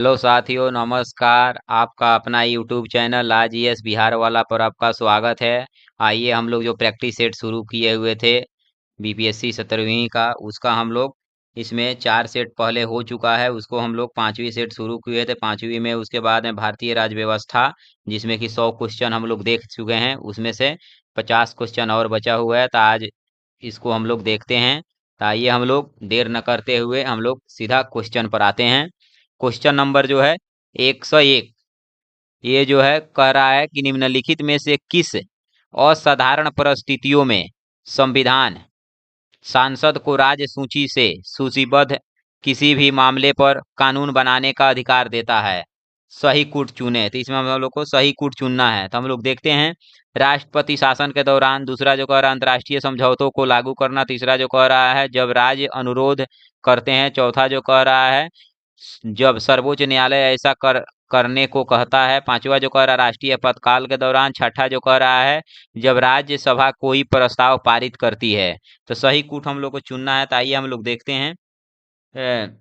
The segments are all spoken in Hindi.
हेलो साथियों, नमस्कार। आपका अपना यूट्यूब चैनल आज यस बिहार वाला पर आपका स्वागत है। आइए हम लोग जो प्रैक्टिस सेट शुरू किए हुए थे बीपीएससी 17वीं का, उसका हम लोग इसमें 4 सेट पहले हो चुका है। उसको हम लोग 5वीं सेट शुरू किए थे 5वीं में। उसके बाद में भारतीय राज्य व्यवस्था, जिसमें कि 100 क्वेश्चन हम लोग देख चुके हैं। उसमें से 50 क्वेश्चन और बचा हुआ है, तो आज इसको हम लोग देखते हैं। तो आइए हम लोग देर न करते हुए हम लोग सीधा क्वेश्चन पर आते हैं। क्वेश्चन नंबर जो है 101, ये जो है कह रहा है कि निम्नलिखित में से किस असाधारण परिस्थितियों में संविधान सांसद को राज्य सूची से सूचीबद्ध किसी भी मामले पर कानून बनाने का अधिकार देता है। सही कूट चुने, तो इसमें हम लोग को सही कूट चुनना है। तो हम लोग देखते हैं, राष्ट्रपति शासन के दौरान। दूसरा जो कह रहा है अंतर्राष्ट्रीय समझौतों को लागू करना। तीसरा जो कह रहा है जब राज्य अनुरोध करते हैं। चौथा जो कह रहा है जब सर्वोच्च न्यायालय ऐसा करने को कहता है। पांचवा जो कह रहा है राष्ट्रीय आपातकाल के दौरान। छठा जो कह रहा है जब राज्यसभा कोई प्रस्ताव पारित करती है। तो सही कूट हम लोग को चुनना है। तो आइए हम लोग देखते हैं।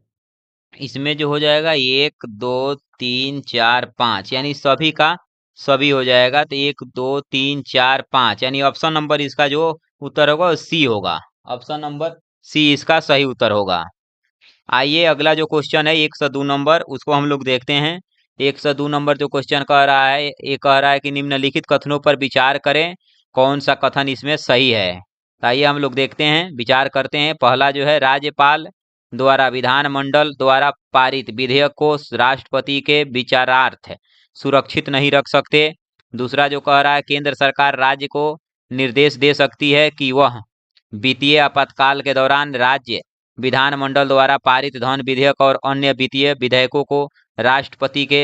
इसमें जो हो जाएगा 1 2 3 4 5, यानी सभी का सभी हो जाएगा। तो 1 2 3 4 5, यानी ऑप्शन नंबर इसका जो उत्तर होगा वो सी होगा। ऑप्शन नंबर सी इसका सही उत्तर होगा। आइए अगला जो क्वेश्चन है 102 नंबर, उसको हम लोग देखते हैं। 102 नंबर जो क्वेश्चन कह रहा है, ये कह रहा है कि निम्नलिखित कथनों पर विचार करें, कौन सा कथन इसमें सही है। तो आइए हम लोग देखते हैं, विचार करते हैं। पहला जो है राज्यपाल द्वारा विधानमंडल द्वारा पारित विधेयक को राष्ट्रपति के विचारार्थ सुरक्षित नहीं रख सकते। दूसरा जो कह रहा है केंद्र सरकार राज्य को निर्देश दे सकती है कि वह वित्तीय आपातकाल के दौरान राज्य विधानमंडल द्वारा पारित धन विधेयक और अन्य वित्तीय विधेयकों को राष्ट्रपति के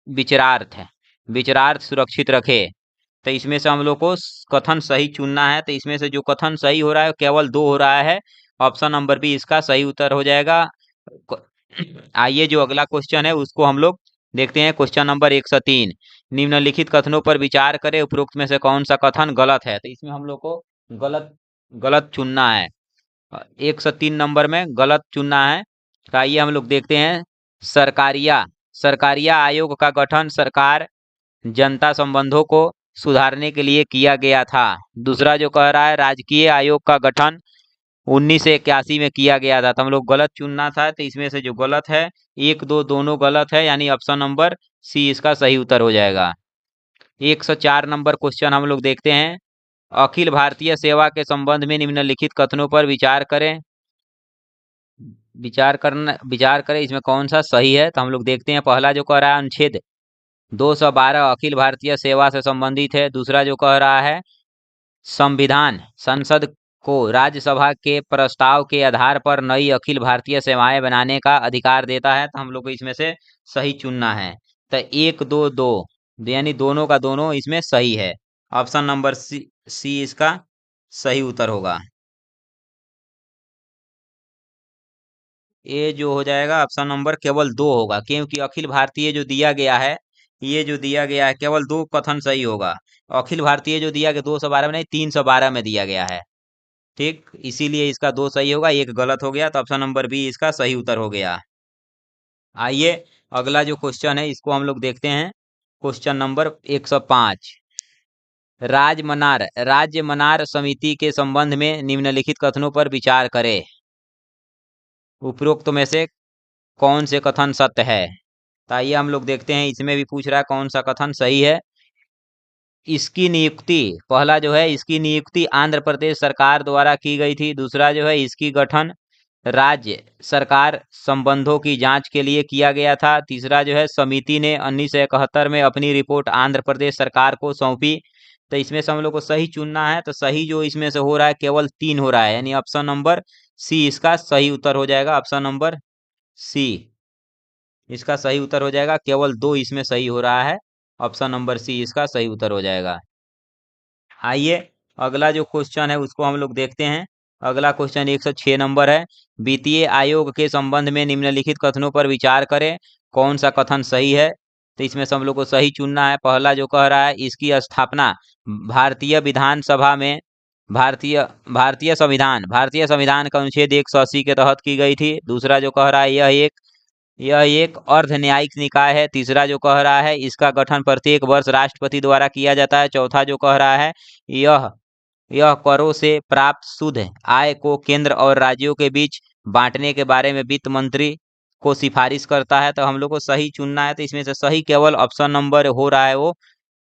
विचारार्थ सुरक्षित रखे। तो इसमें से हम लोग को कथन सही चुनना है। तो इसमें से जो कथन सही हो रहा है केवल 2 हो रहा है। ऑप्शन नंबर बी इसका सही उत्तर हो जाएगा। आइए जो अगला क्वेश्चन है उसको हम लोग देखते हैं। क्वेश्चन नंबर 103, निम्नलिखित कथनों पर विचार करें, उपरोक्त में से कौन सा कथन गलत है। तो इसमें हम लोग को गलत गलत चुनना है। 103 नंबर में गलत चुनना है। तो आइए हम लोग देखते हैं। सरकारिया सरकारिया आयोग का गठन सरकार जनता संबंधों को सुधारने के लिए किया गया था। दूसरा जो कह रहा है राजकीय आयोग का गठन 1981 में किया गया था। तो हम लोग गलत चुनना था। तो इसमें से जो गलत है 1 2 दोनों गलत है, यानी ऑप्शन नंबर सी इसका सही उत्तर हो जाएगा। 104 नंबर क्वेश्चन हम लोग देखते हैं। अखिल भारतीय सेवा के संबंध में निम्नलिखित कथनों पर विचार करें। विचार करें इसमें कौन सा सही है। तो हम लोग देखते हैं। पहला जो कह रहा है अनुच्छेद 212 अखिल भारतीय सेवा से संबंधित है। दूसरा जो कह रहा है संविधान संसद को राज्यसभा के प्रस्ताव के आधार पर नई अखिल भारतीय सेवाएं बनाने का अधिकार देता है। तो हम लोग को इसमें से सही चुनना है। तो 1 2 2, यानी दोनों का दोनों इसमें सही है। ऑप्शन नंबर सी इसका सही उत्तर होगा। ये जो हो जाएगा ऑप्शन नंबर केवल 2 होगा, क्योंकि अखिल भारतीय जो दिया गया है, ये जो दिया गया है केवल 2 कथन सही होगा। अखिल भारतीय जो दिया गया 212 में नहीं 312 में दिया गया है। ठीक, इसीलिए इसका 2 सही होगा, 1 गलत हो गया। तो ऑप्शन नंबर बी इसका सही उत्तर हो गया। आइए अगला जो क्वेश्चन है इसको हम लोग देखते हैं। क्वेश्चन नंबर 105, राज्य मनार समिति के संबंध में निम्नलिखित कथनों पर विचार करें। उपरोक्त में से कौन से कथन सत्य है। तो आइए हम लोग देखते हैं। इसमें भी पूछ रहा है कौन सा कथन सही है। इसकी नियुक्ति, पहला जो है इसकी नियुक्ति आंध्र प्रदेश सरकार द्वारा की गई थी। दूसरा जो है इसकी गठन राज्य सरकार संबंधों की जांच के लिए किया गया था। तीसरा जो है समिति ने 1971 में अपनी रिपोर्ट आंध्र प्रदेश सरकार को सौंपी। तो इसमें से हम लोग को सही चुनना है। तो सही जो इसमें से हो रहा है केवल 3 हो रहा है, यानी ऑप्शन नंबर सी इसका सही उत्तर हो जाएगा। ऑप्शन नंबर सी इसका सही उत्तर हो जाएगा। केवल 2 इसमें सही हो रहा है। ऑप्शन नंबर सी इसका सही उत्तर हो जाएगा। आइए अगला जो क्वेश्चन है उसको हम लोग देखते हैं। अगला क्वेश्चन 106 नंबर है। वित्तीय आयोग के संबंध में निम्नलिखित कथनों पर विचार करें, कौन सा कथन सही है। तो इसमें से हम लोग को सही चुनना है। पहला जो कह रहा है इसकी स्थापना भारतीय विधानसभा में भारतीय संविधान का अनुच्छेद 180 के तहत की गई थी। दूसरा जो कह रहा है यह एक यह एक अर्ध न्यायिक निकाय है। तीसरा जो कह रहा है इसका गठन प्रत्येक वर्ष राष्ट्रपति द्वारा किया जाता है। चौथा जो कह रहा है यह यह करों से प्राप्त शुद्ध आय को केंद्र और राज्यों के बीच बांटने के बारे में वित्त मंत्री को सिफारिश करता है। तो हम लोग को सही चुनना है, तो इसमें से सही केवल ऑप्शन नंबर हो रहा है वो,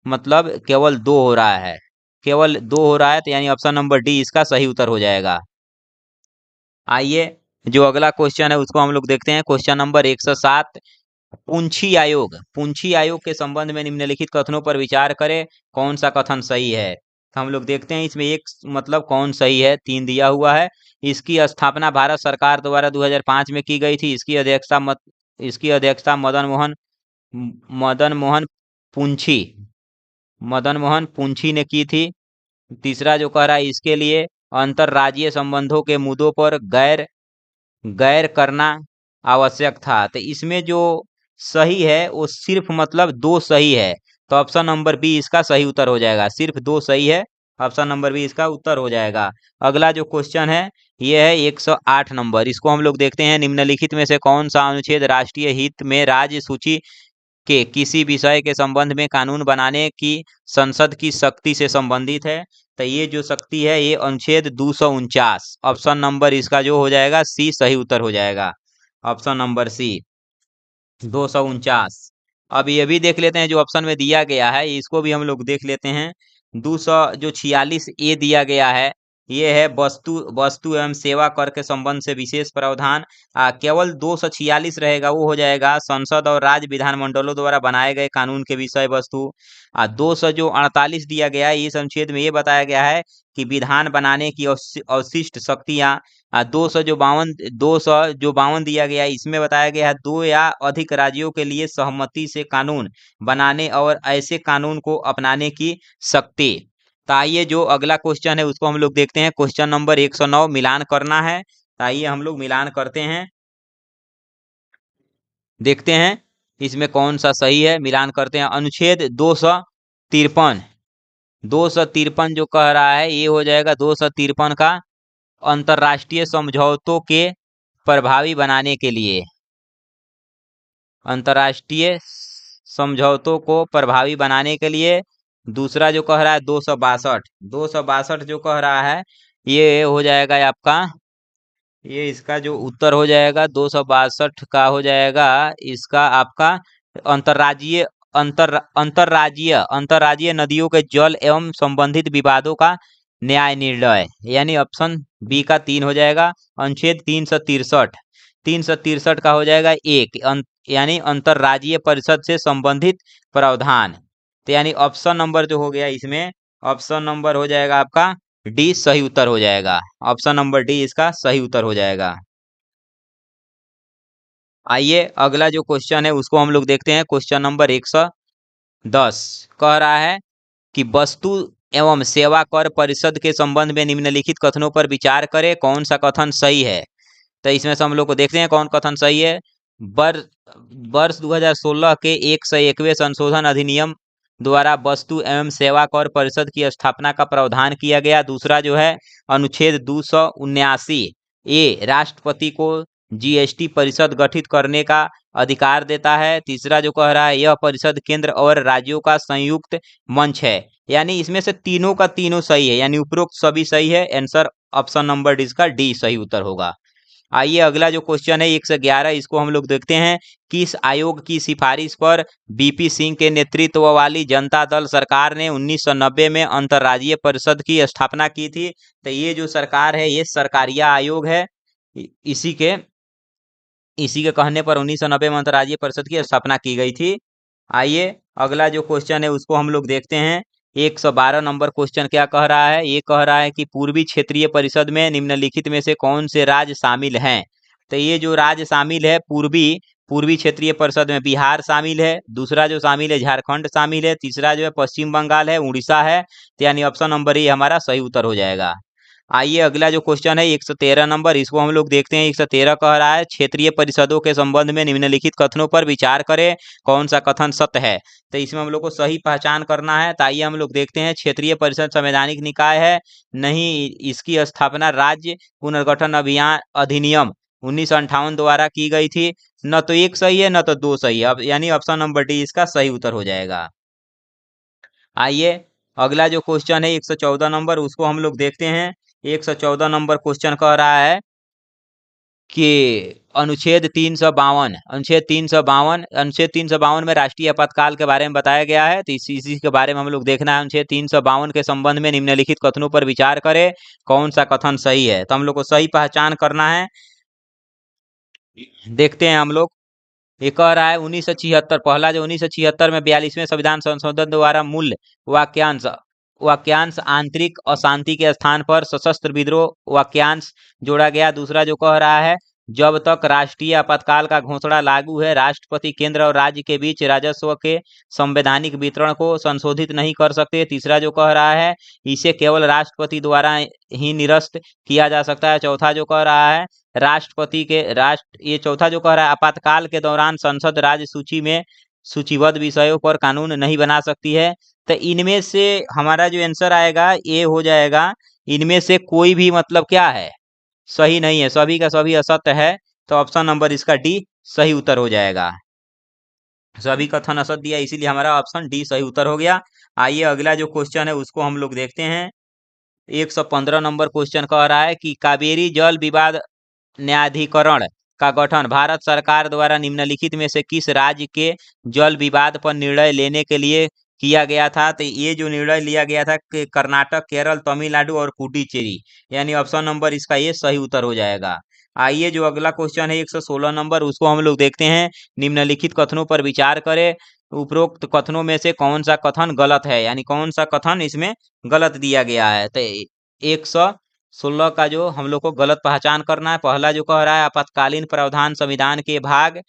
मतलब केवल 2 हो रहा है, केवल 2 हो रहा है, तो यानी ऑप्शन नंबर डी इसका सही उत्तर हो जाएगा। आइए जो अगला क्वेश्चन है उसको हम लोग देखते हैं। क्वेश्चन नंबर 107, पुंछी आयोग के संबंध में निम्नलिखित कथनों पर विचार करें, कौन सा कथन सही है। तो हम लोग देखते हैं इसमें एक मतलब कौन सही है, 3 दिया हुआ है। इसकी स्थापना भारत सरकार द्वारा 2005 में की गई थी। इसकी अध्यक्षता मदन मोहन पुंछी मदन मोहन पुंछी ने की थी। तीसरा जो कह रहा है इसके लिए अंतर्राज्यीय संबंधों के मुद्दों पर गैर गैर करना आवश्यक था। तो इसमें जो सही है वो सिर्फ मतलब 2 सही है, तो ऑप्शन नंबर बी इसका सही उत्तर हो जाएगा। सिर्फ 2 सही है, ऑप्शन नंबर बी इसका उत्तर हो जाएगा। अगला जो क्वेश्चन है ये है 108 नंबर। इसको हम लोग देखते हैं, निम्नलिखित में से कौन सा अनुच्छेद राष्ट्रीय हित में राज्य सूची के किसी विषय के संबंध में कानून बनाने की संसद की शक्ति से संबंधित है। तो ये जो शक्ति है ये अनुच्छेद 249, ऑप्शन नंबर इसका जो हो जाएगा सी सही उत्तर हो जाएगा। Option number C 249। अब ये भी देख लेते हैं जो ऑप्शन में दिया गया है, इसको भी हम लोग देख लेते हैं। 246 ए दिया गया है, ये है वस्तु एवं सेवा कर के संबंध से विशेष प्रावधान। केवल 246 रहेगा, वो हो जाएगा संसद और राज्य विधानमंडलों द्वारा बनाए गए कानून के विषय वस्तु। 248 दिया गया है, इस अनुच्छेद में ये बताया गया है कि विधान बनाने की अवशिष्ट शक्तियां। 252 दिया गया है, इसमें बताया गया है 2 या अधिक राज्यों के लिए सहमति से कानून बनाने और ऐसे कानून को अपनाने की शक्ति। तो आइए जो अगला क्वेश्चन है उसको हम लोग देखते हैं। क्वेश्चन नंबर 109, मिलान करना है। तो आइए हम लोग मिलान करते हैं, देखते हैं इसमें कौन सा सही है, मिलान करते हैं। अनुच्छेद 253 जो कह रहा है ये हो जाएगा 253 का अंतर्राष्ट्रीय समझौतों के प्रभावी बनाने के लिए, अंतर्राष्ट्रीय समझौतों को प्रभावी बनाने के लिए। दूसरा जो कह रहा है 262 जो कह रहा है ये हो जाएगा आपका, ये इसका जो उत्तर हो जाएगा 262 का हो जाएगा इसका आपका अंतर्राज्यीय नदियों के जल एवं संबंधित विवादों का न्याय निर्णय, यानी ऑप्शन बी का 3 हो जाएगा। अनुच्छेद 363 का हो जाएगा 1, यानी अंतर्राज्यीय परिषद से संबंधित प्रावधान। तो यानी ऑप्शन नंबर जो हो गया इसमें, ऑप्शन नंबर हो जाएगा आपका डी सही उत्तर हो जाएगा। ऑप्शन नंबर डी इसका सही उत्तर हो जाएगा। आइए अगला जो क्वेश्चन है उसको हम लोग देखते हैं। क्वेश्चन नंबर 110 कह रहा है कि वस्तु एवं सेवा कर परिषद के संबंध में निम्नलिखित कथनों पर विचार करें, कौन सा कथन सही है। तो इसमें से हम लोग को देखते हैं कौन कथन सही है। वर्ष 2016 के 101वें संशोधन अधिनियम द्वारा वस्तु एवं सेवा कर परिषद की स्थापना का प्रावधान किया गया। दूसरा जो है अनुच्छेद 279 ए राष्ट्रपति को जीएसटी परिषद गठित करने का अधिकार देता है। तीसरा जो कह रहा है यह परिषद केंद्र और राज्यों का संयुक्त मंच है। यानी इसमें से तीनों का तीनों सही है, यानी उपरोक्त सभी सही है। आंसर ऑप्शन नंबर डी का डी सही उत्तर होगा। आइए अगला जो क्वेश्चन है 111, इसको हम लोग देखते हैं। किस आयोग की सिफारिश पर बीपी सिंह के नेतृत्व वाली जनता दल सरकार ने 1990 में अंतर्राज्यीय परिषद की स्थापना की थी। तो ये जो सरकार है ये सरकारिया आयोग है। इसी के कहने पर 1990 में अंतर्राज्यीय परिषद की स्थापना की गई थी। आइए अगला जो क्वेश्चन है उसको हम लोग देखते हैं। 112 नंबर क्वेश्चन क्या कह रहा है, ये कह रहा है कि पूर्वी क्षेत्रीय परिषद में निम्नलिखित में से कौन से राज्य शामिल हैं। तो ये जो राज्य शामिल है पूर्वी क्षेत्रीय परिषद में बिहार शामिल है। दूसरा जो शामिल है झारखंड शामिल है। तीसरा जो है पश्चिम बंगाल है, उड़ीसा है। तो यानी ऑप्शन नंबर ए हमारा सही उत्तर हो जाएगा। आइए अगला जो क्वेश्चन है 113 नंबर, इसको हम लोग देखते हैं। 113 कह रहा है क्षेत्रीय परिषदों के संबंध में निम्नलिखित कथनों पर विचार करें, कौन सा कथन सत्य है। तो इसमें हम लोग को सही पहचान करना है। तो आइए हम लोग देखते हैं। क्षेत्रीय परिषद संवैधानिक निकाय है नहीं, इसकी स्थापना राज्य पुनर्गठन अभियान अधिनियम 1958 द्वारा की गई थी। न तो एक सही है न तो दो सही है, अब यानी ऑप्शन नंबर डी इसका सही उत्तर हो जाएगा। आइए अगला जो क्वेश्चन है 114 नंबर, उसको हम लोग देखते हैं। 114 नंबर क्वेश्चन कह रहा है कि अनुच्छेद 352 में राष्ट्रीय आपातकाल के बारे में बताया गया है। तो इसी के बारे में हम लोग देखना है। अनुच्छेद 352 के संबंध में निम्नलिखित कथनों पर विचार करें, कौन सा कथन सही है। तो हम लोग को सही पहचान करना है। देखते हैं हम लोग। ये कह रहा है 1976, पहला जो 1976 में 42वें संविधान संशोधन द्वारा मूल वाक्यांश आंतरिक अशांति के स्थान पर सशस्त्र विद्रोह वाक्यांश जोड़ा गया। दूसरा जो कह रहा है जब तक राष्ट्रीय आपातकाल का घोषणा लागू है, राष्ट्रपति केंद्र और राज्य के बीच राजस्व के संवैधानिक वितरण को संशोधित नहीं कर सकते। तीसरा जो कह रहा है इसे केवल राष्ट्रपति द्वारा ही निरस्त किया जा सकता है। चौथा जो कह रहा है ये चौथा जो कह रहा है आपातकाल के दौरान संसद राज्य सूची में सूचीबद्ध विषयों पर कानून नहीं बना सकती है। तो इनमें से हमारा जो आंसर आएगा ये हो जाएगा, इनमें से कोई भी मतलब क्या है, सही नहीं है, सभी का सभी असत्य है। तो ऑप्शन नंबर इसका डी सही उत्तर हो जाएगा। सभी कथन असत्य दिया, इसीलिए हमारा ऑप्शन डी सही उत्तर हो गया। आइए अगला जो क्वेश्चन है उसको हम लोग देखते हैं। 115 नंबर क्वेश्चन कह रहा है कि कावेरी जल विवाद न्यायाधिकरण का गठन भारत सरकार द्वारा निम्नलिखित में से किस राज्य के जल विवाद पर निर्णय लेने के लिए किया गया था। तो ये जो निर्णय लिया गया था कि कर्नाटक, केरल, तमिलनाडु और पुडुचेरी, यानी ऑप्शन नंबर इसका ये सही उत्तर हो जाएगा। आइए जो अगला क्वेश्चन है 116 नंबर, उसको हम लोग देखते हैं। निम्नलिखित कथनों पर विचार करें, उपरोक्त कथनों में से कौन सा कथन गलत है, यानी कौन सा कथन इसमें गलत दिया गया है। तो 116 का जो हम लोग को गलत पहचान करना है। पहला जो कह रहा है आपातकालीन प्रावधान संविधान के भाग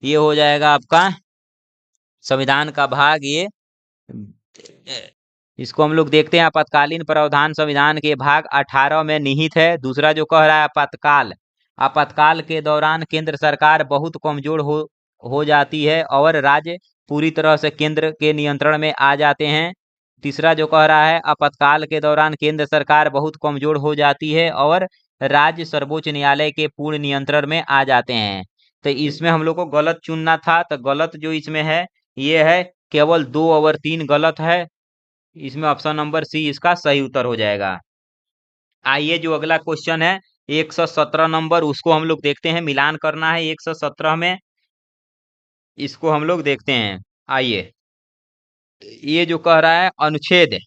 ये हो जाएगा आपका संविधान का भाग ये, इसको हम लोग देखते हैं। आपातकालीन प्रावधान संविधान के भाग 18 में निहित है। दूसरा जो कह रहा है आपातकाल के दौरान केंद्र सरकार बहुत कमजोर हो जाती है और राज्य पूरी तरह से केंद्र के नियंत्रण में आ जाते हैं। तीसरा जो कह रहा है आपातकाल के दौरान केंद्र सरकार बहुत कमजोर हो जाती है और राज्य सर्वोच्च न्यायालय के पूर्ण नियंत्रण में आ जाते हैं। तो इसमें हम लोग को गलत चुनना था। तो गलत जो इसमें है ये है, केवल 2 और 3 गलत है। इसमें ऑप्शन नंबर सी इसका सही उत्तर हो जाएगा। आइए जो अगला क्वेश्चन है 117 नंबर, उसको हम लोग देखते हैं। मिलान करना है 117 में, इसको हम लोग देखते हैं। आइए ये जो कह रहा है अनुच्छेद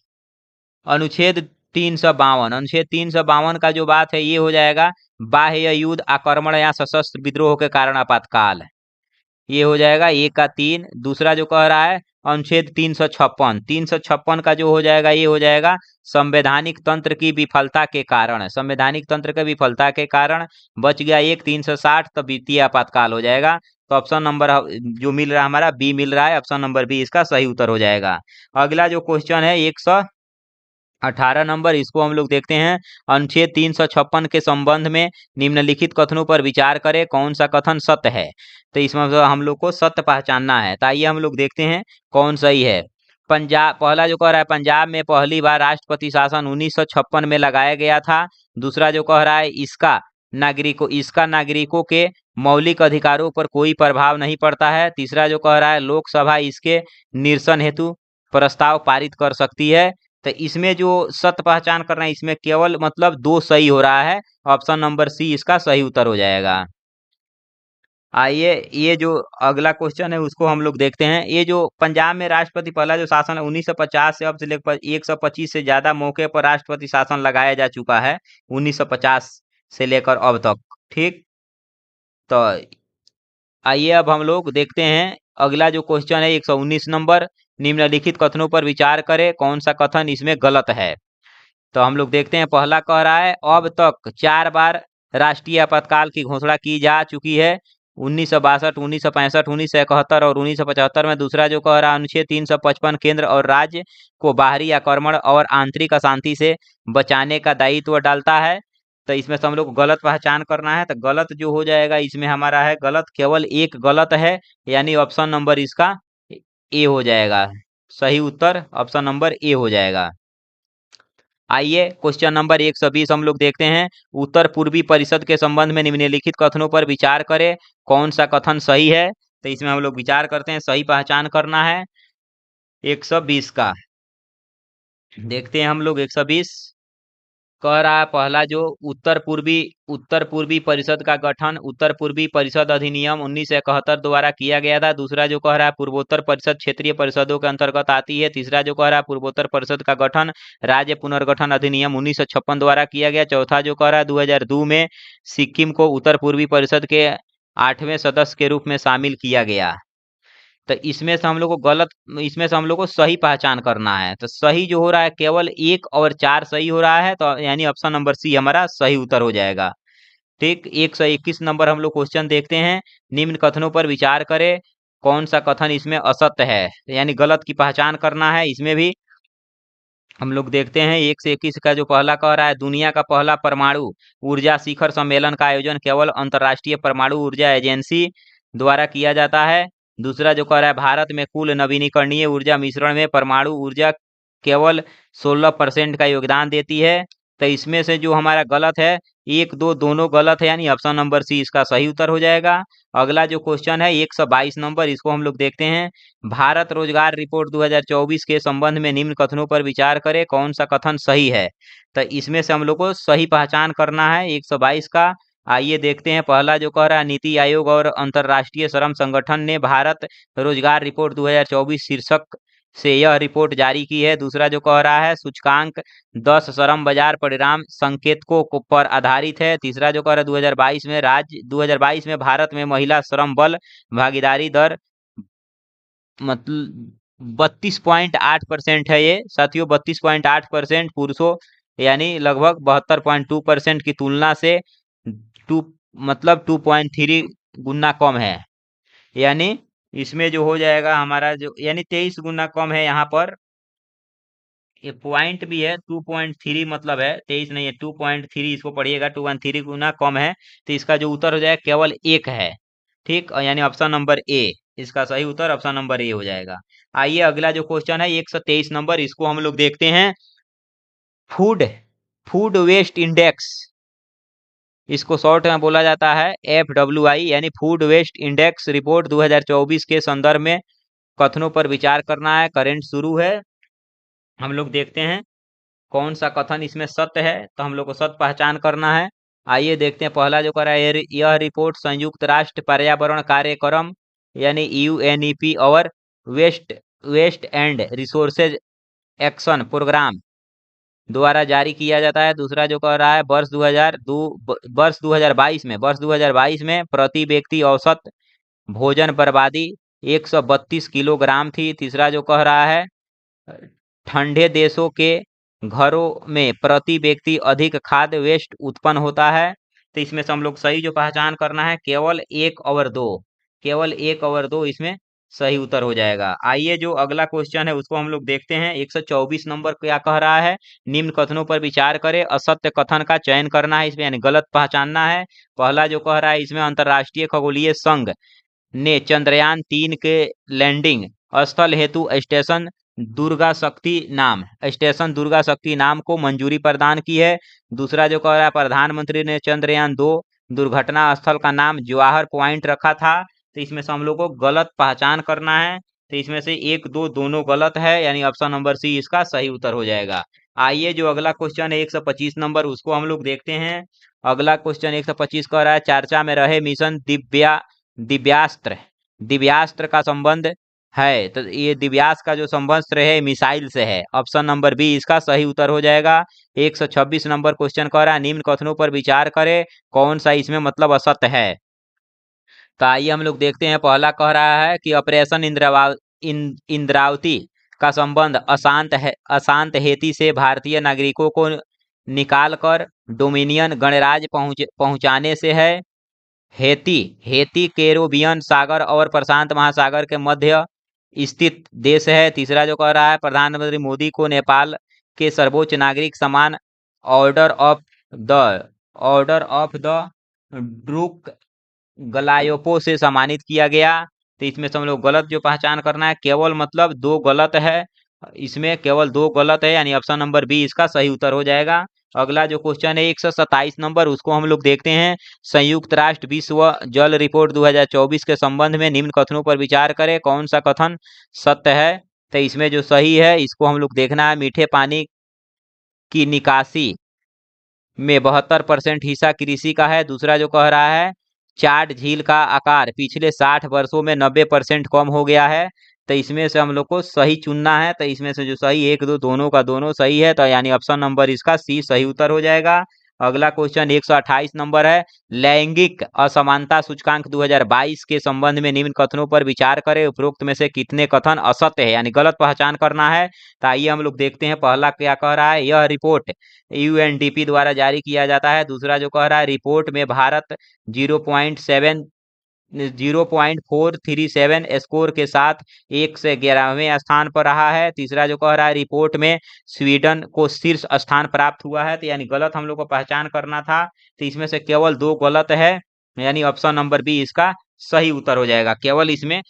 352 का जो बात है ये हो जाएगा बाह्य युद्ध, आक्रमण या सशस्त्र विद्रोह के कारण आपातकाल, ये हो जाएगा 1 का 3। दूसरा जो कह रहा है अनुच्छेद 356 का जो हो जाएगा ये हो जाएगा संवैधानिक तंत्र की विफलता के कारण, संवैधानिक तंत्र के विफलता के कारण। बच गया 360, तो वित्तीय आपातकाल हो जाएगा। तो ऑप्शन नंबर जो मिल रहा है हमारा बी मिल रहा है, ऑप्शन नंबर बी इसका सही उत्तर हो जाएगा। अगला जो क्वेश्चन है 118 नंबर, इसको हम लोग देखते हैं। अनुच्छेद 356 के संबंध में निम्नलिखित कथनों पर विचार करें, कौन सा कथन सत्य है। तो इसमें हम लोग को सत्य पहचानना है। तो आइए हम लोग देखते हैं कौन सही है। पंजाब, पहला जो कह रहा है पंजाब में पहली बार राष्ट्रपति शासन 1956 में लगाया गया था। दूसरा जो कह रहा है इसका नागरिकों के मौलिक अधिकारों पर कोई प्रभाव नहीं पड़ता है। तीसरा जो कह रहा है लोकसभा इसके निरसन हेतु प्रस्ताव पारित कर सकती है। तो इसमें जो सत्य पहचान करना है इसमें केवल मतलब 2 सही हो रहा है, ऑप्शन नंबर सी इसका सही उत्तर हो जाएगा। आइए ये जो अगला क्वेश्चन है उसको हम लोग देखते हैं। ये जो पंजाब में राष्ट्रपति पहला जो शासन है 1950 से अब से लेकर 125 से ज्यादा मौके पर राष्ट्रपति शासन लगाया जा चुका है 1950 से लेकर अब तक, ठीक। तो आइए अब हम लोग देखते हैं अगला जो क्वेश्चन है 119 नंबर, निम्नलिखित कथनों पर विचार करें, कौन सा कथन इसमें गलत है। तो हम लोग देखते हैं। पहला कह रहा है अब तक 4 बार राष्ट्रीय आपातकाल की घोषणा की जा चुकी है, 1962, 1965, 1971 और 1975 में। दूसरा जो कह रहा है अनुच्छेद 355 केंद्र और राज्य को बाहरी आक्रमण और आंतरिक अशांति से बचाने का दायित्व डालता है। तो इसमें से हम लोग को गलत पहचान करना है। तो गलत जो हो जाएगा इसमें हमारा है गलत, केवल एक गलत है, यानी ऑप्शन नंबर इसका ए हो जाएगा। सही उत्तर ऑप्शन नंबर ए हो जाएगा। आइए क्वेश्चन नंबर 120 हम लोग देखते हैं। उत्तर पूर्वी परिषद के संबंध में निम्नलिखित कथनों पर विचार करें, कौन सा कथन सही है। तो इसमें हम लोग विचार करते हैं, सही पहचान करना है 120 का। देखते हैं हम लोग 120 कह रहा है, पहला जो उत्तर पूर्वी परिषद का गठन उत्तर पूर्वी परिषद अधिनियम 1971 द्वारा किया गया था। दूसरा जो कह रहा है पूर्वोत्तर परिषद क्षेत्रीय परिषदों के अंतर्गत आती है। तीसरा जो कह रहा है पूर्वोत्तर परिषद का गठन राज्य पुनर्गठन अधिनियम 1956 द्वारा किया गया। चौथा जो कह रहा है 2002 में सिक्किम को उत्तर पूर्वी परिषद के 8वें सदस्य के रूप में शामिल किया गया। तो इसमें से हम लोग को सही पहचान करना है। तो सही जो हो रहा है केवल 1 और 4 सही हो रहा है, तो यानी ऑप्शन नंबर सी हमारा सही उत्तर हो जाएगा। ठीक, 121 नंबर हम लोग क्वेश्चन देखते हैं। निम्न कथनों पर विचार करें, कौन सा कथन इसमें असत्य है, यानी गलत की पहचान करना है। इसमें भी हम लोग देखते हैं 1 से 21 का जो पहला कह रहा है, दुनिया का पहला परमाणु ऊर्जा शिखर सम्मेलन का आयोजन केवल अंतर्राष्ट्रीय परमाणु ऊर्जा एजेंसी द्वारा किया जाता है। दूसरा जो कह रहा है, भारत में कुल नवीनीकरणीय ऊर्जा मिश्रण में परमाणु ऊर्जा केवल 16% का योगदान देती है। तो इसमें से जो हमारा गलत है, 1 2 दोनों गलत है, यानी ऑप्शन नंबर सी इसका सही उत्तर हो जाएगा। अगला जो क्वेश्चन है 122 नंबर, इसको हम लोग देखते हैं। भारत रोजगार रिपोर्ट 2024 के संबंध में निम्न कथनों पर विचार करें, कौन सा कथन सही है। तो इसमें से हम लोग को सही पहचान करना है 122 का। आइए देखते हैं, पहला जो कह रहा है, नीति आयोग और अंतर्राष्ट्रीय श्रम संगठन ने भारत रोजगार रिपोर्ट 2024 शीर्षक से यह रिपोर्ट जारी की है। दूसरा जो कह रहा है, सूचकांक 10 श्रम बाजार परिणाम संकेतकों पर आधारित है। तीसरा जो कह रहा है 2022 में भारत में महिला श्रम बल भागीदारी दर मतलब 32.8% है। ये साथियों 32.8% पुरुषों यानी लगभग 72.2% की तुलना से 2.3 गुना कम है। यानी इसमें जो हो जाएगा हमारा जो यानी 23 गुना कम है। यहाँ पर ये पॉइंट भी है, 2.3 मतलब है 23 नहीं है, 2.3 इसको पढ़िएगा, 2.3 गुना कम है। तो इसका जो उत्तर हो जाएगा केवल 1 है। ठीक, यानी ऑप्शन नंबर ए इसका सही उत्तर ऑप्शन नंबर ए हो जाएगा। आइए अगला जो क्वेश्चन है 123 नंबर, इसको हम लोग देखते हैं। फूड फूड वेस्ट इंडेक्स, इसको शॉर्ट में बोला जाता है FWI, यानी फूड वेस्ट इंडेक्स रिपोर्ट 2024 के संदर्भ में कथनों पर विचार करना है। करंट शुरू है, हम लोग देखते हैं कौन सा कथन इसमें सत्य है। तो हम लोग को सत्य पहचान करना है। आइए देखते हैं, पहला जो कर रहा है, यह रिपोर्ट संयुक्त राष्ट्र पर्यावरण कार्यक्रम यानी UNEP और waste waste and resources action programme द्वारा जारी किया जाता है। दूसरा जो कह रहा है, वर्ष 2022 में प्रति व्यक्ति औसत भोजन बर्बादी 132 किलोग्राम थी। तीसरा जो कह रहा है, ठंडे देशों के घरों में प्रति व्यक्ति अधिक खाद्य वेस्ट उत्पन्न होता है। तो इसमें से हम लोग सही जो पहचान करना है केवल 1 और 2 इसमें सही उत्तर हो जाएगा। आइए जो अगला क्वेश्चन है उसको हम लोग देखते हैं। 124 नंबर क्या कह रहा है, निम्न कथनों पर विचार करें, असत्य कथन का चयन करना है इसमें, यानी गलत पहचानना है। पहला जो कह रहा है, इसमें अंतर्राष्ट्रीय खगोलीय संघ ने चंद्रयान 3 के लैंडिंग स्थल हेतु स्टेशन दुर्गा शक्ति नाम को मंजूरी प्रदान की है। दूसरा जो कह रहा है, प्रधानमंत्री ने चंद्रयान 2 दुर्घटना स्थल का नाम जवाहर पॉइंट रखा था। तो इसमें से हम लोग को गलत पहचान करना है। तो इसमें से 1 2 दोनों गलत है, यानी ऑप्शन नंबर सी इसका सही उत्तर हो जाएगा। आइए जो अगला क्वेश्चन है 125 नंबर, उसको हम लोग देखते हैं। अगला क्वेश्चन 125 कह रहा है, चर्चा में रहे मिशन दिव्यास्त्र का संबंध है। तो ये दिव्यास्त्र का जो संबंध है मिसाइल से है। ऑप्शन नंबर बी इसका सही उत्तर हो जाएगा। 126 नंबर क्वेश्चन कह रहा है, निम्न कथनों पर विचार करें, कौन सा इसमें मतलब असत्य है। तो आइए हम लोग देखते हैं, पहला कह रहा है कि ऑपरेशन इंद्रावती का संबंध अशांत हेती से भारतीय नागरिकों को निकालकर डोमिनियन गणराज्य पहुंचाने से है। हेती कैरिबियन सागर और प्रशांत महासागर के मध्य स्थित देश है। तीसरा जो कह रहा है, प्रधानमंत्री मोदी को नेपाल के सर्वोच्च नागरिक सम्मान ऑर्डर ऑफ द ड्रूक गलायोपो से सम्मानित किया गया। तो इसमें से हम लोग गलत जो पहचान करना है, केवल मतलब 2 गलत है। इसमें केवल 2 गलत है, यानी ऑप्शन नंबर बी इसका सही उत्तर हो जाएगा। अगला जो क्वेश्चन है 127 नंबर, उसको हम लोग देखते हैं। संयुक्त राष्ट्र विश्व जल रिपोर्ट 2024 के संबंध में निम्न कथनों पर विचार करें, कौन सा कथन सत्य है? तो इसमें जो सही है इसको हम लोग देखना है। मीठे पानी की निकासी में 72% हिस्सा कृषि का है। दूसरा जो कह रहा है चाट झील का आकार पिछले 60 वर्षों में 90% कम हो गया है। तो इसमें से हम लोग को सही चुनना है। तो इसमें से जो सही 1 2 दोनों का दोनों सही है, तो यानी ऑप्शन नंबर इसका सी सही उत्तर हो जाएगा। अगला क्वेश्चन 128 नंबर है। लैंगिक असमानता सूचकांक 2022 के संबंध में निम्न कथनों पर विचार करें, उपरोक्त में से कितने कथन असत्य है, यानी गलत पहचान करना है। तो आइए हम लोग देखते हैं। पहला क्या कह रहा है, यह रिपोर्ट यूएनडीपी द्वारा जारी किया जाता है। दूसरा जो कह रहा है रिपोर्ट में भारत 0.437 स्कोर के साथ 111वें स्थान पर रहा है। तीसरा जो कह रहा है रिपोर्ट में स्वीडन को शीर्ष स्थान प्राप्त हुआ है। तो यानी गलत हम लोग को पहचान करना था। तो इसमें से केवल 2 गलत है, यानी ऑप्शन नंबर बी इसका सही उत्तर हो जाएगा। केवल इसमें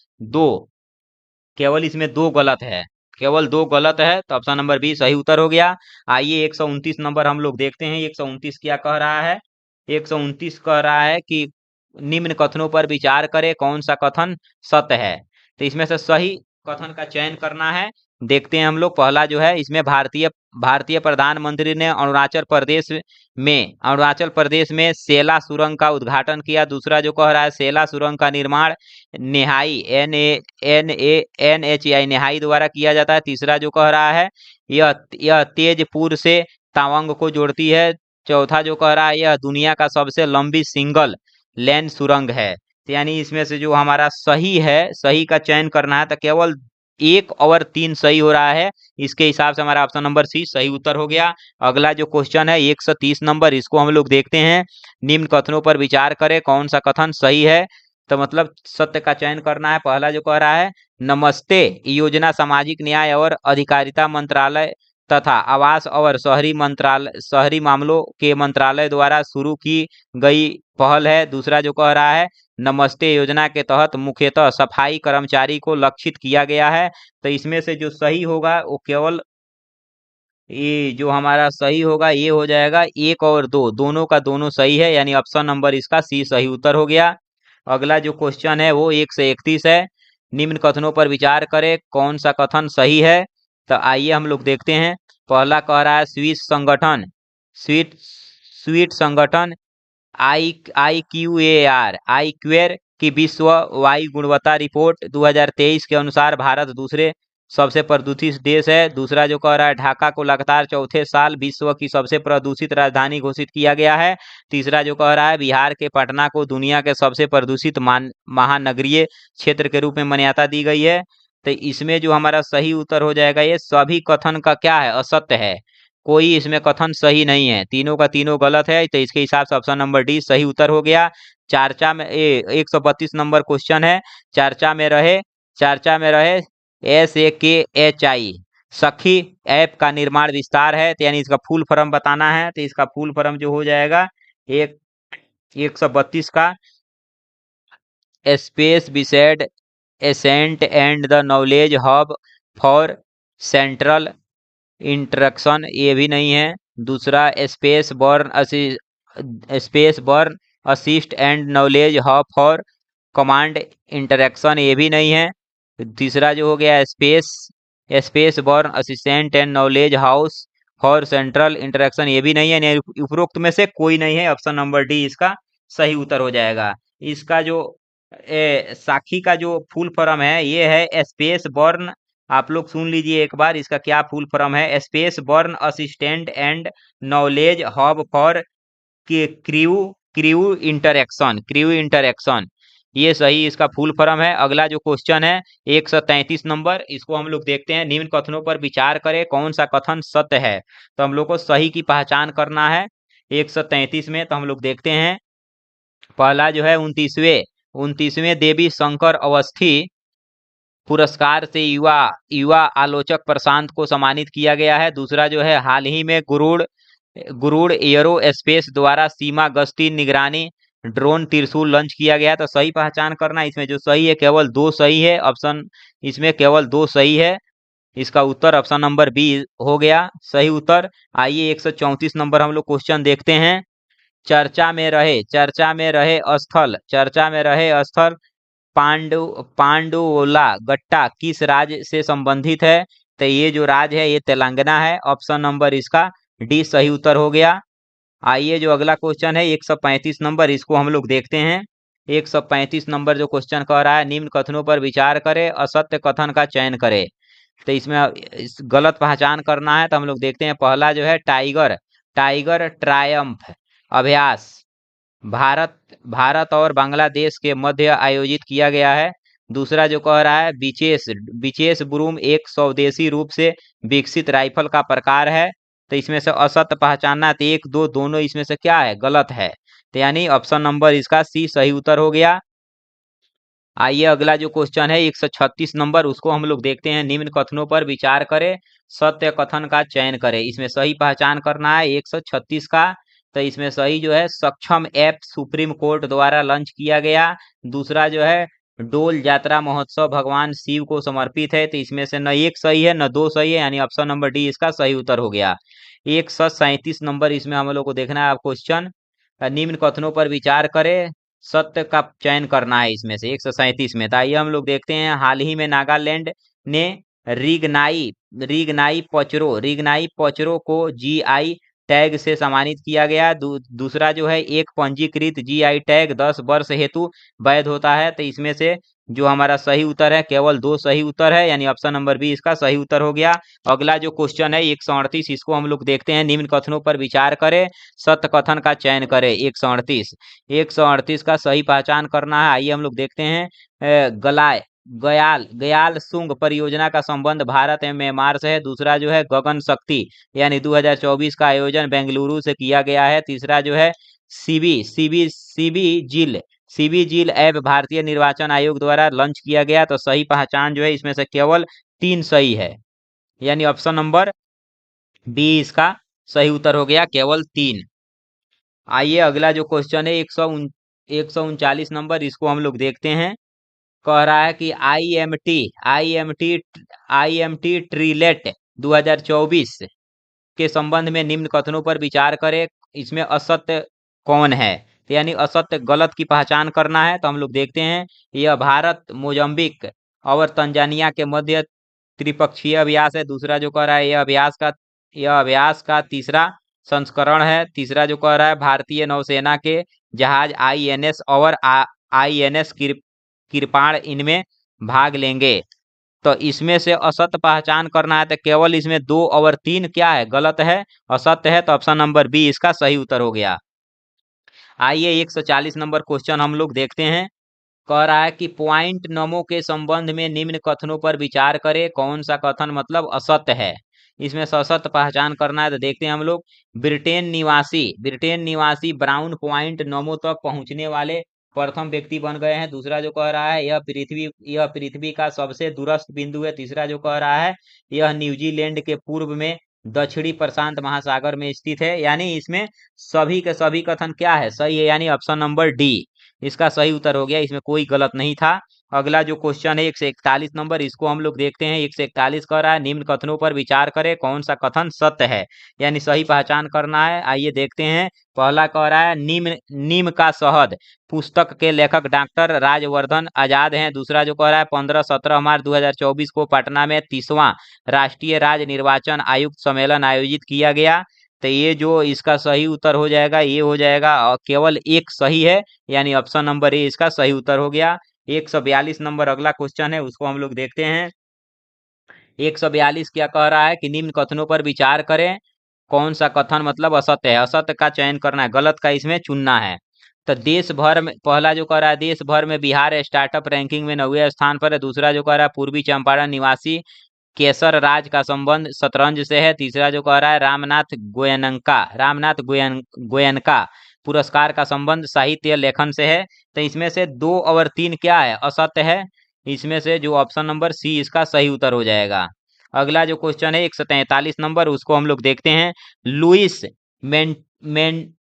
दो गलत है, केवल 2 गलत है, तो ऑप्शन नंबर बी सही उत्तर हो गया। आइए 129 नंबर हम लोग देखते हैं। 129 क्या कह रहा है? 129 कह रहा है कि निम्न कथनों पर विचार करें, कौन सा कथन सत्य है। तो इसमें से सही कथन का चयन करना है। देखते हैं हम लोग। पहला जो है इसमें भारतीय भारतीय प्रधानमंत्री ने अरुणाचल प्रदेश में सेला सुरंग का उद्घाटन किया। दूसरा जो कह रहा है सेला सुरंग का निर्माण नेहाई NANHI नेहाई द्वारा किया जाता है। तीसरा जो कह रहा है यह तेजपुर से तवांग को जोड़ती है। चौथा जो कह रहा है यह दुनिया का सबसे लंबी सिंगल लेन सुरंग है। तो यानी इसमें से जो हमारा सही है, सही का चयन करना है। तो केवल 1 और 3 सही हो रहा है। इसके हिसाब से हमारा ऑप्शन नंबर सी सही उत्तर हो गया। अगला जो क्वेश्चन है 130 नंबर, इसको हम लोग देखते हैं। निम्न कथनों पर विचार करें, कौन सा कथन सही है। तो मतलब सत्य का चयन करना है। पहला जो कह रहा है नमस्ते योजना सामाजिक न्याय और अधिकारिता मंत्रालय तथा आवास और शहरी मामलों के मंत्रालय द्वारा शुरू की गई पहल है। दूसरा जो कह रहा है नमस्ते योजना के तहत मुख्यतः सफाई कर्मचारी को लक्षित किया गया है। तो इसमें से जो सही होगा वो केवल ये जो हमारा सही होगा ये हो जाएगा 1 और 2 दोनों का दोनों सही है, यानी ऑप्शन नंबर इसका सी सही उत्तर हो गया। अगला जो क्वेश्चन है वो 1 से 31 है। निम्न कथनों पर विचार करें, कौन सा कथन सही है। तो आइए हम लोग देखते हैं। पहला कह रहा है स्वीट स्वीट संगठन आई क्यूएर की विश्व वायु गुणवत्ता रिपोर्ट 2023 के अनुसार भारत दूसरे सबसे प्रदूषित देश है। दूसरा जो कह रहा है ढाका को लगातार चौथे साल विश्व की सबसे प्रदूषित राजधानी घोषित किया गया है। तीसरा जो कह रहा है बिहार के पटना को दुनिया के सबसे प्रदूषित महानगरीय क्षेत्र के रूप में मान्यता दी गई है। तो इसमें जो हमारा सही उत्तर हो जाएगा, ये सभी कथन का क्या है, असत्य है। कोई इसमें कथन सही नहीं है, तीनों का तीनों गलत है। तो इसके हिसाब से ऑप्शन नंबर डी सही उत्तर हो गया। चर्चा में 132 नंबर क्वेश्चन है। चर्चा में रहे SAKHI सखी ऐप का निर्माण विस्तार है। तो यानी इसका फुल फॉर्म बताना है। तो इसका फुल फॉर्म जो हो जाएगा 132 का space based ascent and the knowledge hub for central interaction, ये भी नहीं है। दूसरा space burn assist and knowledge hub for command interaction, ये भी नहीं है। तीसरा जो हो गया space burn assistant and knowledge house for central interaction, ये भी नहीं है। उपरोक्त में से कोई नहीं है। ऑप्शन नंबर डी इसका सही उत्तर हो जाएगा। इसका जो साखी का जो फुल फॉर्म है ये है स्पेस बर्न, आप लोग सुन लीजिए एक बार इसका क्या फुल फॉर्म है। Space burn assistant and knowledge hub for crew interaction, ये सही इसका फुल फॉर्म है। अगला जो क्वेश्चन है 133 नंबर, इसको हम लोग देखते हैं। निम्न कथनों पर विचार करें, कौन सा कथन सत्य है। तो हम लोग को सही की पहचान करना है 133 में। तो हम लोग देखते हैं। पहला जो है 29वें देवी शंकर अवस्थी पुरस्कार से युवा युवा आलोचक प्रशांत को सम्मानित किया गया है। दूसरा जो है हाल ही में गुरुड़ एयरो स्पेस द्वारा सीमा गश्ती निगरानी ड्रोन त्रिशूल लॉन्च किया गया। तो सही पहचान करना, इसमें जो सही है केवल 2 सही है। ऑप्शन इसमें केवल 2 सही है। इसका उत्तर ऑप्शन नंबर बी हो गया सही उत्तर। आइए 134 नंबर हम लोग क्वेश्चन देखते हैं। चर्चा में रहे स्थल पांडुला गट्टा किस राज्य से संबंधित है? तो ये जो राज्य है ये तेलंगाना है। ऑप्शन नंबर इसका डी सही उत्तर हो गया। आइए जो अगला क्वेश्चन है 135 नंबर, इसको हम लोग देखते हैं। 135 नंबर जो क्वेश्चन कह रहा है, निम्न कथनों पर विचार करें, असत्य कथन का चयन करें। तो इसमें गलत पहचान करना है, तो हम लोग देखते हैं। पहला जो है टाइगर टाइगर ट्रायम्फ अभ्यास भारत और बांग्लादेश के मध्य आयोजित किया गया है। दूसरा जो कह रहा है विशेष ब्रूम एक स्वदेशी रूप से विकसित राइफल का प्रकार है। तो इसमें से असत्य पहचानना है, तो एक दो दोनों इसमें से क्या है, गलत है। तो यानी ऑप्शन नंबर इसका सी सही उत्तर हो गया। आइए अगला जो क्वेश्चन है 136 नंबर, उसको हम लोग देखते हैं। निम्न कथनों पर विचार करें, सत्य कथन का चयन करें। इसमें सही पहचान करना है 136 का। तो इसमें सही जो है सक्षम ऐप सुप्रीम कोर्ट द्वारा लॉन्च किया गया। दूसरा जो है डोल यात्रा महोत्सव भगवान शिव को समर्पित है। तो इसमें से न एक सही है न दो सही है, यानी ऑप्शन नंबर डी इसका सही उत्तर हो गया। 137 नंबर इसमें हम लोग को देखना है क्वेश्चन। निम्न कथनों पर विचार करें, सत्य का चयन करना है इसमें से 137 में। तो आइए हम लोग देखते हैं। हाल ही में नागालैंड ने रिगनाई पचरो को जीआई टैग से सम्मानित किया गया। दूसरा जो है एक पंजीकृत जीआई टैग 10 वर्ष हेतु वैध होता है। तो इसमें से जो हमारा सही उत्तर है, केवल दो सही उत्तर है, यानी ऑप्शन नंबर बी इसका सही उत्तर हो गया। अगला जो क्वेश्चन है 138, इसको हम लोग देखते हैं। निम्न कथनों पर विचार करें, सत्य कथन का चयन करें। 138 का सही पहचान करना है। आइए हम लोग देखते हैं। गयाल सुंग परियोजना का संबंध भारत एवं म्यांमार से है। दूसरा जो है गगन शक्ति यानी 2024 का आयोजन बेंगलुरु से किया गया है। तीसरा जो है सीबी जिल ऐप भारतीय निर्वाचन आयोग द्वारा लॉन्च किया गया। तो सही पहचान जो है इसमें से केवल 3 सही है, यानी ऑप्शन नंबर बी इसका सही उत्तर हो गया, केवल 3। आइए अगला जो क्वेश्चन है 139 नंबर, इसको हम लोग देखते हैं। कह रहा है कि आईएमटी ट्रीलेट 2024 के संबंध में निम्न कथनों पर विचार करें। इसमें असत्य कौन है? तो यानी असत्य गलत की पहचान करना है। तो हम लोग देखते हैं। यह भारत मोजम्बिक और तंजानिया के मध्य त्रिपक्षीय अभ्यास है। दूसरा जो कह रहा है यह अभ्यास का तीसरा संस्करण है। तीसरा जो कह रहा है भारतीय नौसेना के जहाज आईएनएस और आईएनएस किरपाण इनमें भाग लेंगे। तो इसमें से असत्य पहचान करना है। तो केवल इसमें 2 और 3 क्या है, गलत है, असत्य है। तो ऑप्शन नंबर बी इसका सही उत्तर हो गया। आइए 140 नंबर क्वेश्चन हम लोग देखते हैं। कह रहा है कि पॉइंट नमो के संबंध में निम्न कथनों पर विचार करें। कौन सा कथन मतलब असत्य है? इसमें से असत्य पहचान करना है। तो देखते हैं हम लोग। ब्रिटेन निवासी ब्राउन पॉइंट नमो तक पहुंचने वाले प्रथम व्यक्ति बन गए हैं। दूसरा जो कह रहा है यह पृथ्वी का सबसे दूरस्थ बिंदु है। तीसरा जो कह रहा है यह न्यूजीलैंड के पूर्व में दक्षिणी प्रशांत महासागर में स्थित है। यानी इसमें सभी के सभी कथन क्या है, सही है, यानी ऑप्शन नंबर डी इसका सही उत्तर हो गया। इसमें कोई गलत नहीं था। अगला जो क्वेश्चन है 141 नंबर, इसको हम लोग देखते हैं। 141 कह रहा है निम्न कथनों पर विचार करें, कौन सा कथन सत्य है, यानी सही पहचान करना है। आइए देखते हैं। पहला कह रहा है नीम का शहद पुस्तक के लेखक डॉक्टर राजवर्धन आजाद हैं। दूसरा जो कह रहा है 15-17 मार्च 2024 को पटना में 30वां राष्ट्रीय राज्य निर्वाचन आयुक्त सम्मेलन आयोजित किया गया। तो ये जो इसका सही उत्तर हो जाएगा ये हो जाएगा, और केवल एक सही है, यानी ऑप्शन नंबर ए इसका सही उत्तर हो गया। 142 नंबर अगला क्वेश्चन है, उसको हम लोग देखते हैं। 142 क्या कह रहा है कि निम्न कथनों पर विचार करें, कौन सा कथन मतलब असत्य है। असत्य का चयन करना है, गलत का इसमें चुनना है। तो देश भर में पहला जो कह रहा है देश भर में बिहार स्टार्टअप रैंकिंग में 9वें स्थान पर है। दूसरा जो कह रहा है पूर्वी चंपारण निवासी केसर राज का संबंध शतरंज से है। तीसरा जो कह रहा है रामनाथ गोयनका पुरस्कार का संबंध साहित्य लेखन से है। तो इसमें से 2 और 3 क्या है, असत्य है। इसमें से जो ऑप्शन नंबर सी इसका सही उत्तर हो जाएगा। अगला जो क्वेश्चन है 143 नंबर, उसको हम लोग देखते हैं। लुइस मेन मेन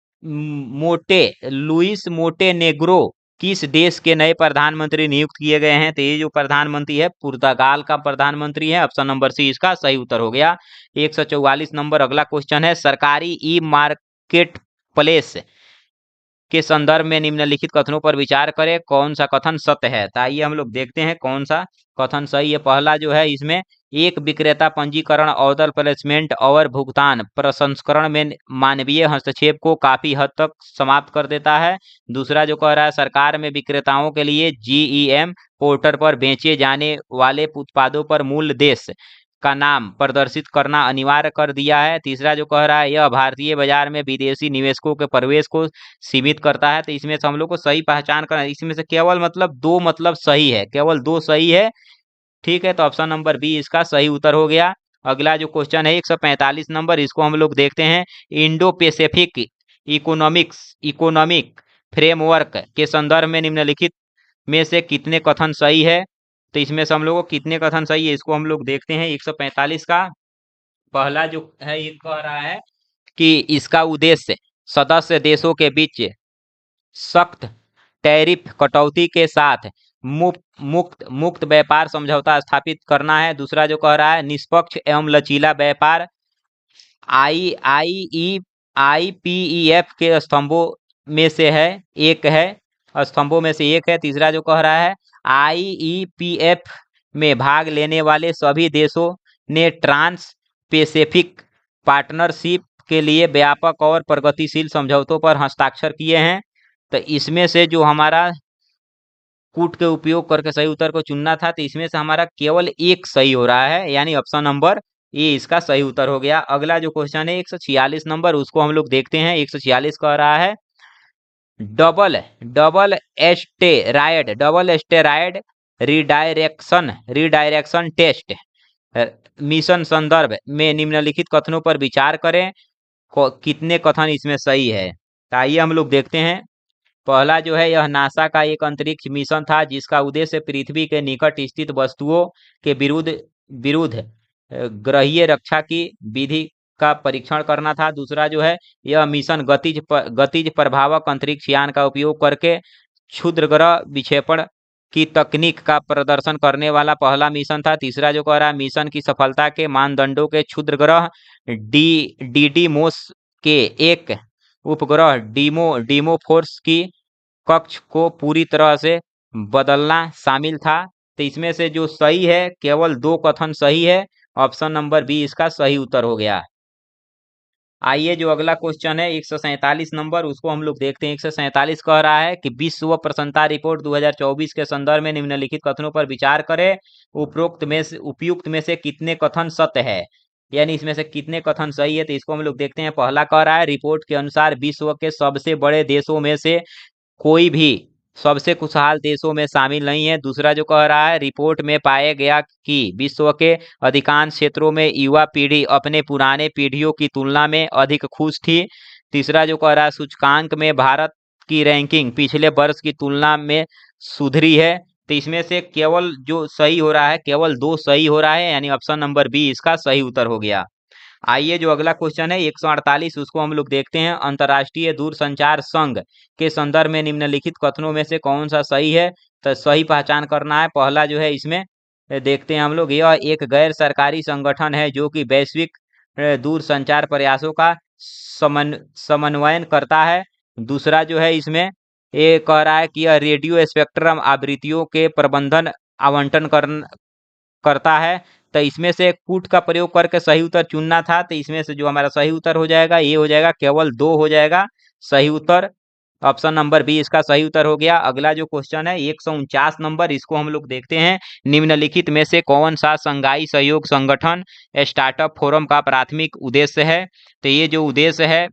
मोटे नेग्रो किस देश के नए प्रधानमंत्री नियुक्त किए गए हैं? तो ये जो प्रधानमंत्री है पुर्तगाल का प्रधानमंत्री है। ऑप्शन नंबर सी इसका सही उत्तर हो गया। 144 नंबर अगला क्वेश्चन है, सरकारी ई मार्केट प्लेस के संदर्भ में निम्नलिखित कथनों पर विचार करें, कौन सा कथन सत्य है? तो आइए हम लोग देखते हैं कौन सा कथन सही है। पहला जो है इसमें, एक विक्रेता पंजीकरण, ऑर्डर प्लेसमेंट और भुगतान प्रसंस्करण में मानवीय हस्तक्षेप को काफी हद तक समाप्त कर देता है। दूसरा जो कह रहा है, सरकार में विक्रेताओं के लिए जीईएम पोर्टल पर बेचे जाने वाले उत्पादों पर मूल देश का नाम प्रदर्शित करना अनिवार्य कर दिया है। तीसरा जो कह रहा है, यह भारतीय बाजार में विदेशी निवेशकों के प्रवेश को सीमित करता है। तो इसमें से हम लोग को सही पहचान करना, इसमें से केवल मतलब दो मतलब सही है, केवल दो सही है। ठीक है, तो ऑप्शन नंबर बी इसका सही उत्तर हो गया। अगला जो क्वेश्चन है 145 नंबर, इसको हम लोग देखते हैं। इंडो पैसिफिक इकोनॉमिक फ्रेमवर्क के संदर्भ में निम्नलिखित में से कितने कथन सही है? तो इसमें से हम लोग को कितने कथन सही है इसको हम लोग देखते हैं। 145 का पहला जो है ये कह रहा है कि इसका उद्देश्य सदस्य देशों के बीच सख्त टैरिफ कटौती के साथ मुक्त व्यापार समझौता स्थापित करना है। दूसरा जो कह रहा है, निष्पक्ष एवं लचीला व्यापार आईपीईएफ के स्तंभों में से है, एक है, स्तंभों में से एक है। तीसरा जो कह रहा है, आईईपीएफ में भाग लेने वाले सभी देशों ने ट्रांस पैसिफिक पार्टनरशिप के लिए व्यापक और प्रगतिशील समझौतों पर हस्ताक्षर किए हैं। तो इसमें से जो हमारा कूट के उपयोग करके सही उत्तर को चुनना था, तो इसमें से हमारा केवल एक सही हो रहा है, यानी ऑप्शन नंबर ए इसका सही उत्तर हो गया। अगला जो क्वेश्चन है 146 नंबर, उसको हम लोग देखते हैं। 146 कह रहा है, double asteroid redirection test mission संदर्भ में निम्नलिखित कथनों पर विचार करें, कितने कथन इसमें सही है? तो आइए हम लोग देखते हैं। पहला जो है, यह नासा का एक अंतरिक्ष मिशन था जिसका उद्देश्य पृथ्वी के निकट स्थित वस्तुओं के विरुद्ध ग्रहीय रक्षा की विधि का परीक्षण करना था। दूसरा जो है, यह मिशन गतिज प्रभावक अंतरिक्ष यान का उपयोग करके क्षुद्र ग्रह विक्षेपण की तकनीक का प्रदर्शन करने वाला पहला मिशन था। तीसरा जो कह रहा है, मिशन की सफलता के मानदंडों के क्षुद्र ग्रह डीडीमोस के एक उपग्रह डीमोफोर्स की कक्ष को पूरी तरह से बदलना शामिल था। तो इसमें से जो सही है, केवल दो कथन सही है, ऑप्शन नंबर बी इसका सही उत्तर हो गया। आइए जो अगला क्वेश्चन है 147 नंबर, उसको हम लोग देखते हैं। 147 कह रहा है कि विश्व प्रसन्नता रिपोर्ट 2024 के संदर्भ में निम्नलिखित कथनों पर विचार करें, उपयुक्त में से कितने कथन सत्य है, यानी इसमें से कितने कथन सही है? तो इसको हम लोग देखते हैं। पहला कह रहा है, रिपोर्ट के अनुसार विश्व के सबसे बड़े देशों में से कोई भी सबसे खुशहाल देशों में शामिल नहीं है। दूसरा जो कह रहा है, रिपोर्ट में पाया गया कि विश्व के अधिकांश क्षेत्रों में युवा पीढ़ी अपने पुराने पीढ़ियों की तुलना में अधिक खुश थी। तीसरा जो कह रहा है, सूचकांक में भारत की रैंकिंग पिछले वर्ष की तुलना में सुधरी है। तो इसमें से केवल जो सही हो रहा है, केवल दो सही हो रहा है, यानी ऑप्शन नंबर बी इसका सही उत्तर हो गया। आइए जो अगला क्वेश्चन है 148, उसको हम लोग देखते हैं। अंतर्राष्ट्रीय दूरसंचार संघ के संदर्भ में निम्नलिखित कथनों में से कौन सा सही है? तो सही पहचान करना है। पहला जो है इसमें देखते हैं हम लोग, यह एक गैर सरकारी संगठन है जो कि वैश्विक दूरसंचार प्रयासों का समन्वयन करता है। दूसरा जो है इसमें ये कह रहा है कि यह रेडियो स्पेक्ट्रम आवृत्तियों के प्रबंधन आवंटन करता है। तो इसमें से कूट का प्रयोग करके सही उत्तर चुनना था। तो इसमें से जो हमारा सही उत्तर हो जाएगा, ये हो जाएगा, केवल दो हो जाएगा सही उत्तर, ऑप्शन नंबर बी इसका सही उत्तर हो गया। अगला जो क्वेश्चन है 149 नंबर, इसको हम लोग देखते हैं। निम्नलिखित में से कौन सा शंघाई सहयोग संगठन स्टार्टअप फोरम का प्राथमिक उद्देश्य है? तो ये जो उद्देश्य है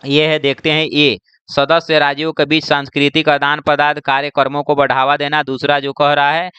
ये है, देखते हैं। ए, सदस्य राज्यों के बीच सांस्कृतिक आदान प्रदान कार्यक्रमों को बढ़ावा देना। दूसरा जो कह रहा है,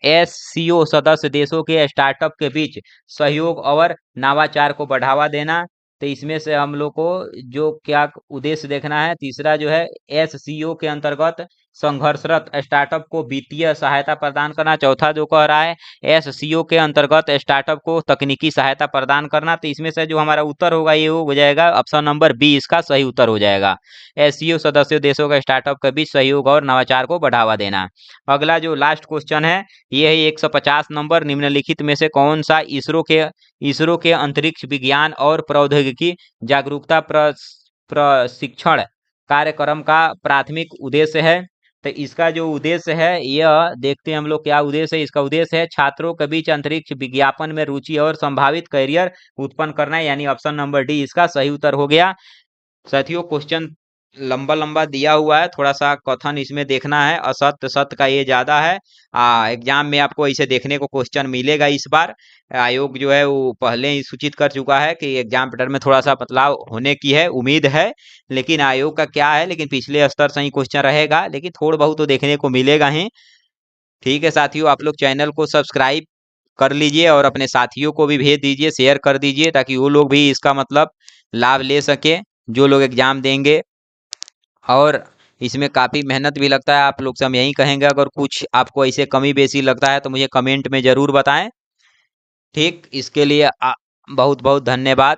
एससीओ सदस्य देशों के स्टार्टअप के बीच सहयोग और नवाचार को बढ़ावा देना। तो इसमें से हम लोग को जो क्या उद्देश्य देखना है, तीसरा जो है एससीओ के अंतर्गत संघर्षरत स्टार्टअप को वित्तीय सहायता प्रदान करना। चौथा जो कह रहा है एससीओ के अंतर्गत स्टार्टअप को तकनीकी सहायता प्रदान करना। तो इसमें से जो हमारा उत्तर होगा ये हो जाएगा ऑप्शन नंबर बी, इसका सही उत्तर हो जाएगा। एससीओ सदस्य देशों का स्टार्टअप के बीच सहयोग और नवाचार को बढ़ावा देना। अगला जो लास्ट क्वेश्चन है ये है 150 नंबर, निम्नलिखित में से कौन सा इसरो के अंतरिक्ष विज्ञान और प्रौद्योगिकी जागरूकता प्रशिक्षण कार्यक्रम का प्राथमिक उद्देश्य है। तो इसका जो उद्देश्य है यह देखते हैं हम लोग क्या उद्देश्य है। इसका उद्देश्य है छात्रों के बीच अंतरिक्ष विज्ञापन में रुचि और संभावित करियर उत्पन्न करना, यानी ऑप्शन नंबर डी इसका सही उत्तर हो गया। साथियों क्वेश्चन लंबा लंबा दिया हुआ है, थोड़ा सा कथन इसमें देखना है, असत्य सत्य का ये ज्यादा है। एग्जाम में आपको इसे देखने को क्वेश्चन मिलेगा। इस बार आयोग जो है वो पहले ही सूचित कर चुका है कि एग्जाम पैटर्न में थोड़ा सा बदलाव होने की है उम्मीद है, लेकिन आयोग का क्या है, लेकिन पिछले स्तर से ही क्वेश्चन रहेगा, लेकिन थोड़ा बहुत तो देखने को मिलेगा ही। ठीक है साथियों, आप लोग चैनल को सब्सक्राइब कर लीजिए और अपने साथियों को भी भेज दीजिए, शेयर कर दीजिए, ताकि वो लोग भी इसका मतलब लाभ ले सके जो लोग एग्जाम देंगे। और इसमें काफ़ी मेहनत भी लगता है। आप लोग से हम यही कहेंगे, अगर कुछ आपको ऐसे कमी बेसी लगता है तो मुझे कमेंट में ज़रूर बताएं। ठीक, इसके लिए बहुत बहुत धन्यवाद।